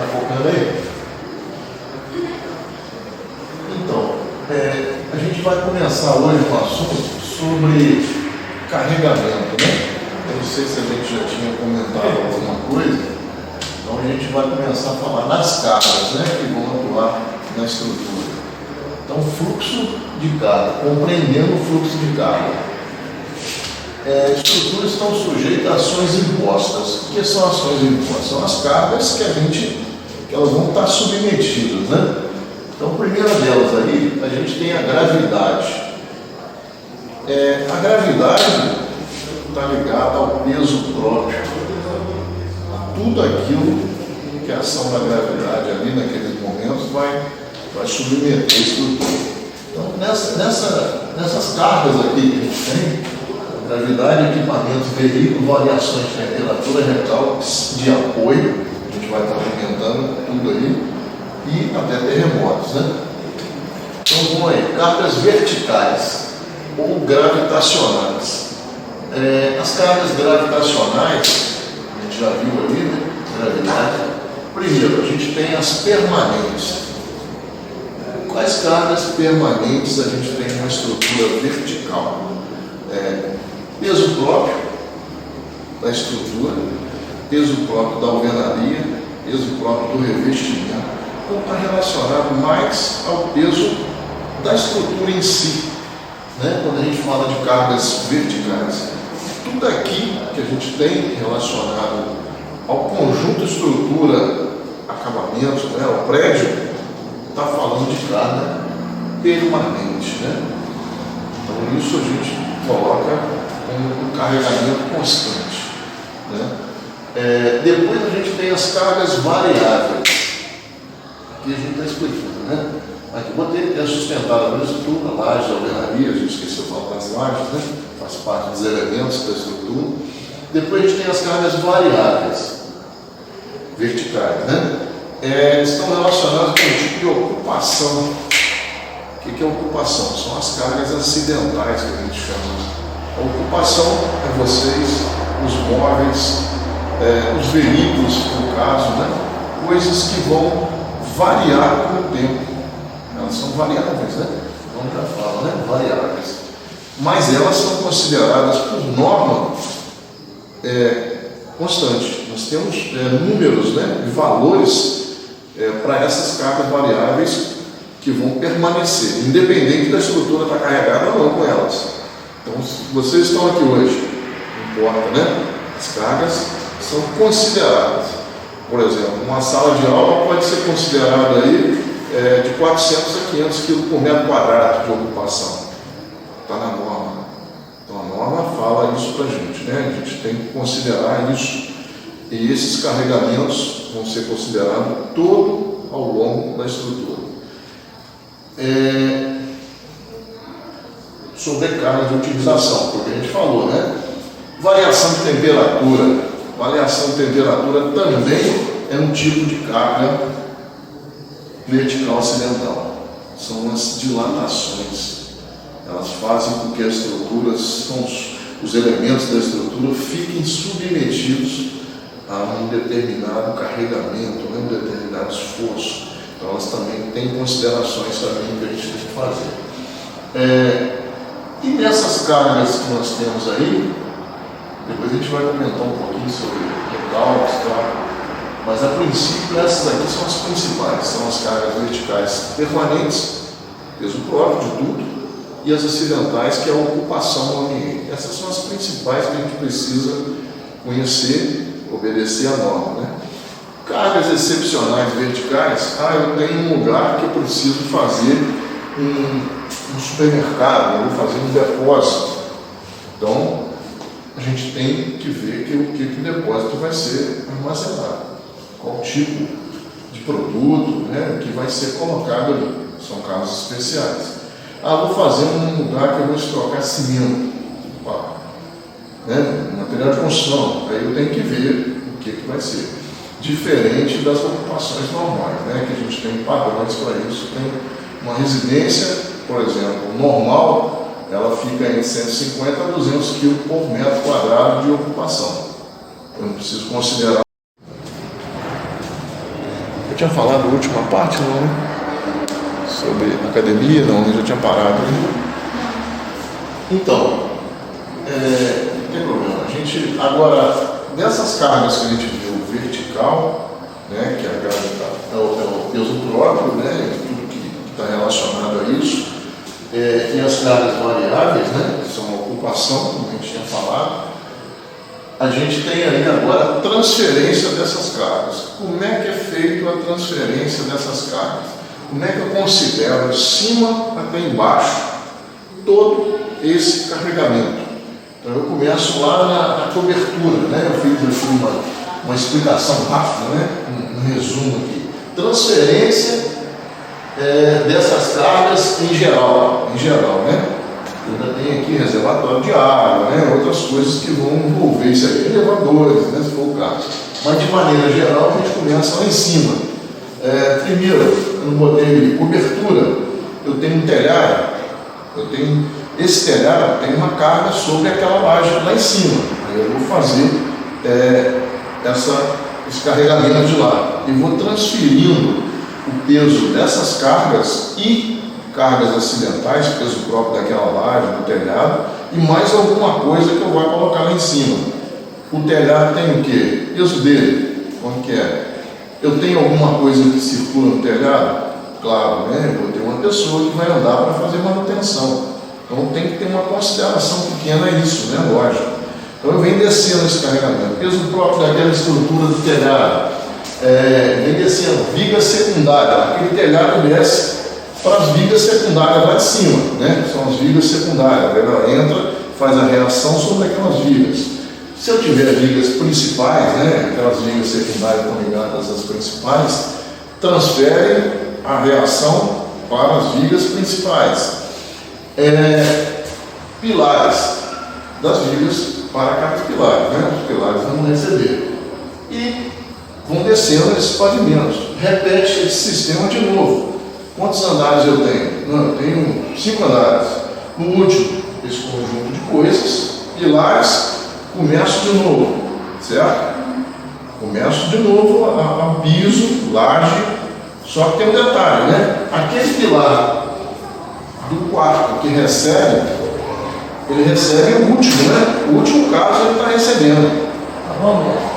Tá focando aí? Então, a gente vai começar hoje um assunto sobre carregamento, né? Eu não sei se a gente já tinha comentado alguma coisa, então a gente vai começar a falar das cargas, né, que vão atuar na estrutura. Então, fluxo de carga, compreendendo o fluxo de carga. Estruturas estão sujeitas a ações impostas. O que são ações impostas? São as cargas que elas vão estar submetidas, né? Então, a primeira delas aí, a gente tem a gravidade. A gravidade está ligada ao peso próprio, a tudo aquilo que a ação da gravidade ali naqueles momentos vai submeter a estrutura. Então, nessas cargas aqui que a gente tem, gravidade, equipamentos, veículos, variações de temperatura, recalques de apoio, a gente vai estar aumentando tudo aí, e até terremotos, né? Então vamos aí, cargas verticais ou gravitacionais. As cargas gravitacionais, a gente já viu ali, né? Gravidade. Primeiro, a gente tem as permanentes. Quais cargas permanentes a gente tem numa estrutura vertical? Peso próprio da estrutura, peso próprio da alvenaria, peso próprio do revestimento. Então está relacionado mais ao peso da estrutura em si, né? Quando a gente fala de cargas verticais. Tudo aqui que a gente tem relacionado ao conjunto estrutura, acabamento, né? Ao prédio, está falando de carga permanente, né? Então isso a gente coloca como um carregamento constante, né? Depois a gente tem as cargas variáveis. Aqui a gente está explicando, né? Aqui botei sustentada pela estrutura, laje, alvenaria, a gente esqueceu de falar das lajes, né? Faz parte dos elementos da estrutura. Depois a gente tem as cargas variáveis, verticais, né? Estão relacionadas com o tipo de ocupação. O que é ocupação? São as cargas acidentais que a gente chama. A ocupação é vocês, os móveis, os veículos, no caso, né? Coisas que vão variar com o tempo. Elas são variáveis, né? Como já fala, né? Variáveis. Mas elas são consideradas por norma constante. Nós temos números, né? E valores para essas cargas variáveis que vão permanecer, independente da estrutura estar carregada ou não com elas. Então, se vocês estão aqui hoje, não importa, né? As cargas são consideradas. Por exemplo, uma sala de aula pode ser considerada aí de 400 a 500 kg por metro quadrado de ocupação. Está na norma. Então, a norma fala isso para a gente, né? A gente tem que considerar isso. E esses carregamentos vão ser considerados todo ao longo da estrutura. Sobrecarga de utilização, porque a gente falou, né? Variação de temperatura. Variação de temperatura também é um tipo de carga vertical acidental. São as dilatações. Elas fazem com que as estruturas, os elementos da estrutura fiquem submetidos a um determinado carregamento, a um determinado esforço. Então elas também têm considerações também que a gente tem que fazer. E nessas cargas que nós temos aí, depois a gente vai comentar um pouquinho sobre recalques e tal, mas a princípio essas aqui são as principais, são as cargas verticais permanentes, peso próprio de tudo, e as acidentais, que é a ocupação do ambiente. Essas são as principais que a gente precisa conhecer, obedecer à norma, né? Cargas excepcionais verticais, eu tenho um lugar que eu preciso fazer um supermercado, eu vou fazer um depósito. Então, a gente tem que ver o que o depósito vai ser armazenado, qual tipo de produto, né, que vai ser colocado ali. São casos especiais. Vou fazer um lugar que eu vou estocar cimento, né, material de construção. Aí eu tenho que ver o que vai ser. Diferente das ocupações normais, né, que a gente tem padrões para isso. Tem uma residência, por exemplo, normal, ela fica entre 150 a 200 kg por metro quadrado de ocupação. Eu não preciso considerar. Eu tinha falado a última parte, não, né? Sobre academia, não, eu já tinha parado. Então, não tem problema. A gente, agora, nessas cargas que a gente viu vertical, né, que é o peso próprio, né, tudo que está relacionado a isso, e as cargas variáveis, né, que são a ocupação, como a gente tinha falado, a gente tem aí agora a transferência dessas cargas. Como é que é feita a transferência dessas cargas? Como é que eu considero de cima até embaixo todo esse carregamento? Então eu começo lá na cobertura, né? Eu fiz assim, uma explicação rápida, né? Um resumo aqui. Transferência dessas cargas em geral, né? Eu ainda tenho aqui reservatório de água, né? Outras coisas que vão envolver isso aí, elevadores, né? Se for o caso. Mas de maneira geral a gente começa lá em cima. Primeiro, eu não botei cobertura, eu tenho um telhado, esse telhado tem uma carga sobre aquela laje lá em cima. Aí eu vou fazer esse carregamento de lá e vou transferindo o peso dessas cargas e cargas acidentais, peso próprio daquela laje, do telhado, e mais alguma coisa que eu vou colocar lá em cima. O telhado tem o quê? Peso dele, como que é? Eu tenho alguma coisa que circula no telhado? Claro, né? Eu vou ter uma pessoa que vai andar para fazer manutenção. Então tem que ter uma consideração pequena nisso, né? Lógico. Então eu venho descendo esse carregamento. Peso próprio daquela estrutura do telhado. Vem descendo. Viga secundária. Aquele telhado desce para as vigas secundárias lá de cima, né? São as vigas secundárias. Ela entra, faz a reação sobre aquelas vigas. Se eu tiver vigas principais, né, aquelas vigas secundárias estão ligadas às principais, transferem a reação para as vigas principais. Pilares das vigas para cada pilar, né? Os pilares vão receber. E vão descendo esses pavimentos. Repete esse sistema de novo. Quantos andares eu tenho? Não, eu tenho 5 andares. No último, esse conjunto de coisas, pilares. Começo de novo, certo? Começo de novo a piso, laje, só que tem um detalhe, né? Aquele pilar do quarto que recebe, ele recebe o último, né? O último caso ele está recebendo. Tá bom, mesmo.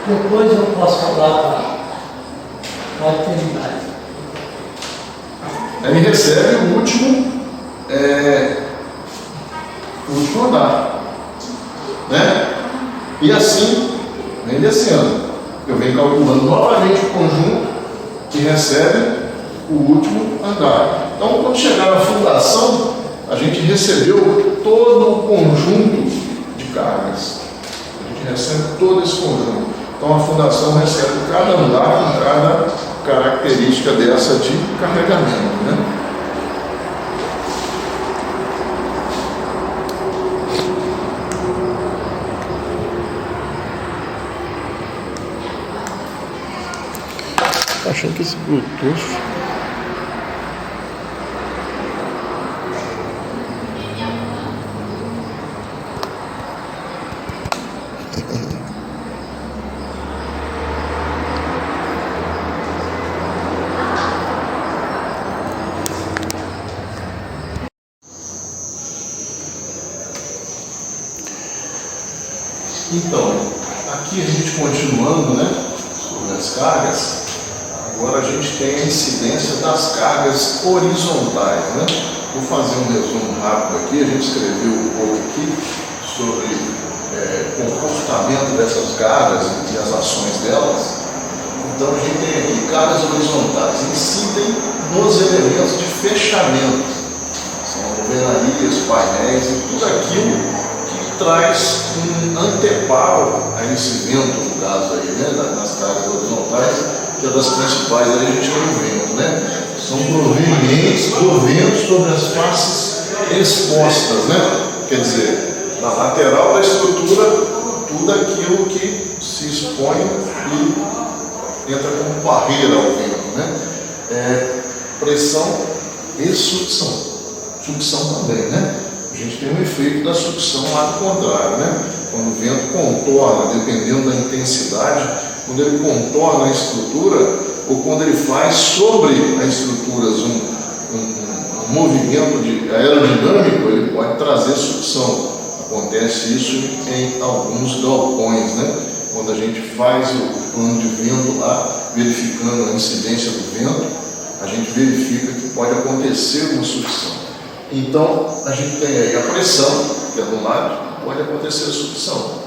Depois eu posso falar com a atividade. Ele recebe o último andar. Né? E assim vem descendo. Eu venho calculando novamente o conjunto que recebe o último andar. Então, quando chegar na fundação, a gente recebeu todo o conjunto de cargas. A gente recebe todo esse conjunto. Então, a fundação recebe cada andar com cada característica dessa de carregamento, né? Achando que esse Bluetooth então, aqui a gente continuando, né, sobre as cargas. Agora a gente tem a incidência das cargas horizontais, né? Vou fazer um resumo rápido aqui. A gente escreveu um pouco aqui sobre o comportamento dessas cargas e as ações delas. Então a gente tem aqui cargas horizontais, incidem nos elementos de fechamento. São alvenarias, painéis e tudo aquilo que traz um anteparo a esse vento, no caso aí, né? Nas cargas horizontais, que é das principais, aí a gente tem o vento, né? São provenientes do vento sobre as faces expostas, né? Quer dizer, na lateral da estrutura, tudo aquilo que se expõe e entra como barreira ao vento, né? Pressão e sucção. Sucção também, né? A gente tem um efeito da sucção lá do contrário, né? Quando o vento contorna, dependendo da intensidade, quando ele contorna a estrutura, ou quando ele faz sobre as estruturas um movimento aerodinâmico, ele pode trazer sucção. Acontece isso em alguns galpões, né? Quando a gente faz o plano de vento lá, verificando a incidência do vento, a gente verifica que pode acontecer uma sucção. Então, a gente tem aí a pressão, que é do lado, pode acontecer a sucção.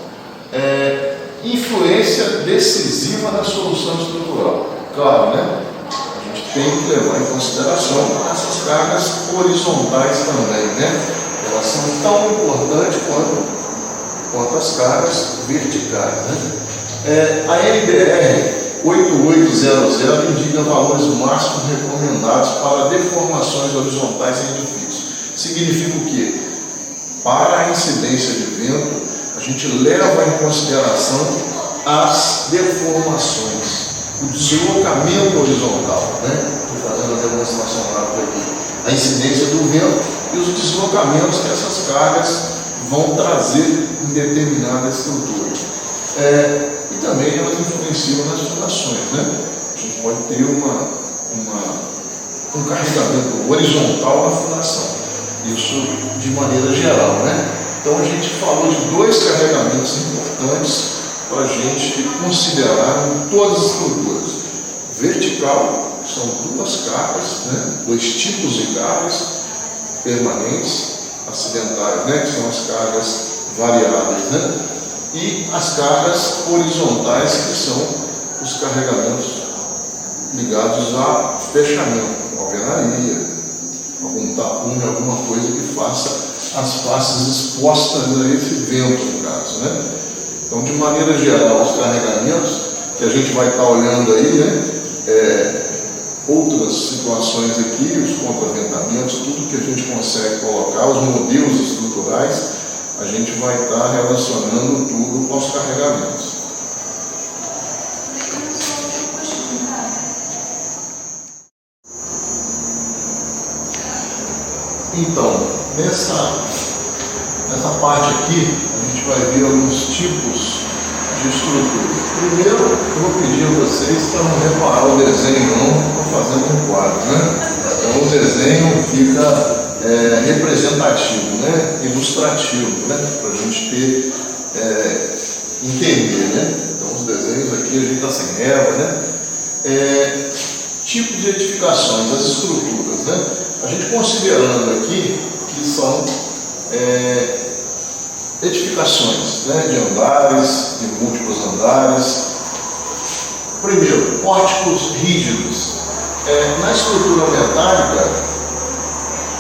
Influência decisiva na solução estrutural. Claro, né? A gente tem que levar em consideração essas cargas horizontais também, né? Elas são tão importantes quanto as cargas verticais, né? A NBR 8800 indica valores máximos recomendados para deformações horizontais em edifícios. Significa o quê? Para a incidência de vento, a gente leva em consideração as deformações, o deslocamento horizontal, né? Estou fazendo a demonstração rápida aqui. A incidência do vento e os deslocamentos que essas cargas vão trazer em determinada estrutura. E também elas influenciam nas fundações, né? A gente pode ter um carregamento horizontal na fundação. Isso de maneira geral, né? Então a gente falou de dois carregamentos importantes para a gente considerar em todas as estruturas. Vertical, são duas cargas, né? Dois tipos de cargas permanentes, acidentais, né? Que são as cargas variáveis, né? E as cargas horizontais, que são os carregamentos ligados a fechamento, alvenaria, algum tapume, alguma coisa que faça as faces expostas a esse vento, no caso, né? Então, de maneira geral, os carregamentos que a gente vai estar olhando aí, né? Outras situações aqui, os contraventamentos, tudo que a gente consegue colocar, os modelos estruturais, a gente vai estar relacionando tudo aos carregamentos. Então, nessa parte aqui, a gente vai ver alguns tipos de estrutura. Primeiro, eu vou pedir a vocês para não reparar o desenho, não, estou fazendo um quadro, né? Então, o desenho fica representativo, né? Ilustrativo, né? Para a gente entender, né? Então, os desenhos aqui a gente está sem régua, né? Tipo de edificações, as estruturas, né? A gente considerando aqui que são edificações, né, de andares, de múltiplos andares. Primeiro, pórticos rígidos. Na estrutura metálica,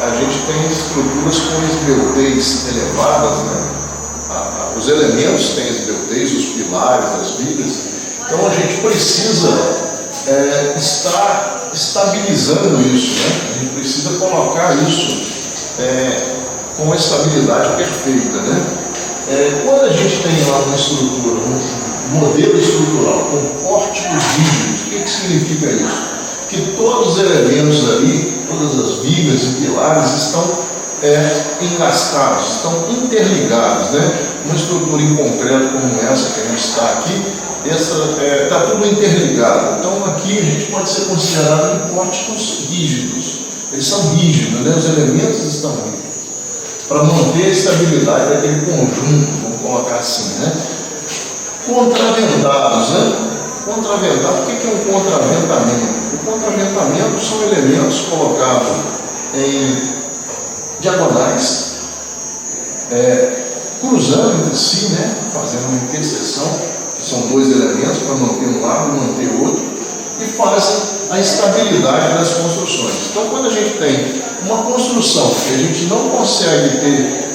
a gente tem estruturas com esbeltez elevadas, né? Os elementos têm esbeltez, os pilares, as vigas. Então a gente precisa estar estabilizando isso, né? A gente precisa colocar isso com uma estabilidade perfeita, né? Quando a gente tem lá uma estrutura, um modelo estrutural com pórticos rígidos, o que significa isso? Que todos os elementos ali, todas as vigas e pilares estão enlascados, estão interligados, né? Uma estrutura em concreto como essa que a gente está aqui, está tudo interligado. Então aqui a gente pode ser considerado em pórticos rígidos. Eles são rígidos, né? Os elementos estão rígidos. Para manter a estabilidade daquele conjunto, vamos colocar assim, né? Contraventados, né? Contraventado, o que é um contraventamento? O contraventamento são elementos colocados em diagonais, cruzando entre si, né? Fazendo uma interseção, que são dois elementos para manter um lado e manter o outro, e fazem a estabilidade das construções. Então, quando a gente tem uma construção que a gente não consegue ter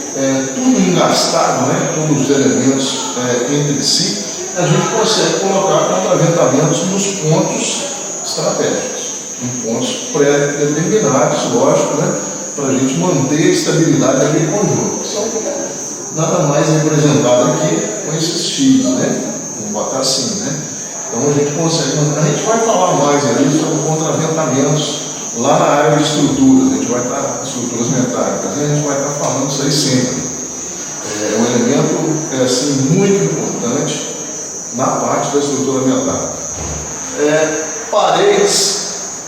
tudo engastado, né, todos os elementos entre si, a gente consegue colocar contraventamentos nos pontos estratégicos, em pontos pré-determinados, lógico, né, para a gente manter a estabilidade daquele conjunto. Que são nada mais representado aqui com esses X, né? Vamos botar assim, né? Então a gente consegue, a gente vai falar mais ali sobre contraventamentos lá na área de estruturas, a gente vai estar, estruturas metálicas, a gente vai estar falando isso aí sempre. É um elemento assim, muito importante na parte da estrutura metálica. paredes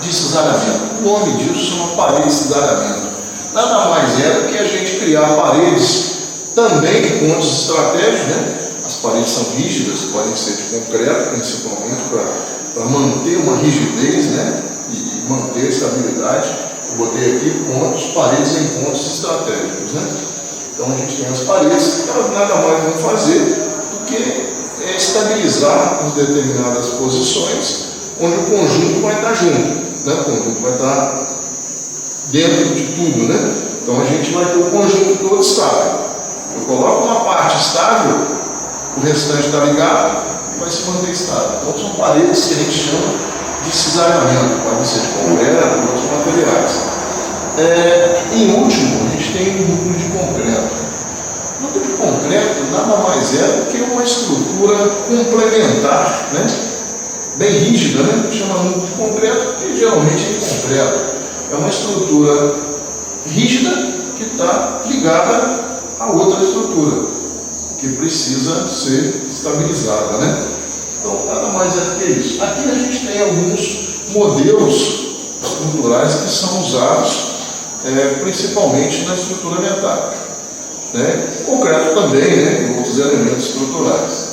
de cisalhamento. O nome disso chama parede de cisalhamento. Nada mais é do que a gente criar paredes também de pontos estratégicos, né? As paredes são rígidas, podem ser de concreto, principalmente para manter uma rigidez, né? E manter a estabilidade. Eu botei aqui pontos, paredes em pontos estratégicos, né? Então a gente tem as paredes que elas nada mais vão fazer do que estabilizar em determinadas posições, onde o conjunto vai estar junto, né? O conjunto vai estar dentro de tudo, né? Então a gente vai ter o conjunto todo estável. Eu coloco uma parte estável, o restante está ligado e vai se manter estável. Então são paredes que a gente chama de cisalhamento, podem ser de concreto e outros materiais. Em último, a gente tem o núcleo de concreto. O núcleo de concreto nada mais é do que uma estrutura complementar, né? Bem rígida, né? Chama núcleo de concreto, que geralmente é de concreto. É uma estrutura rígida que está ligada a outra estrutura, que precisa ser estabilizada, né? Então, nada mais é do que isso. Aqui a gente tem alguns modelos estruturais que são usados principalmente na estrutura metálica, né? Concreto também, né? E outros elementos estruturais.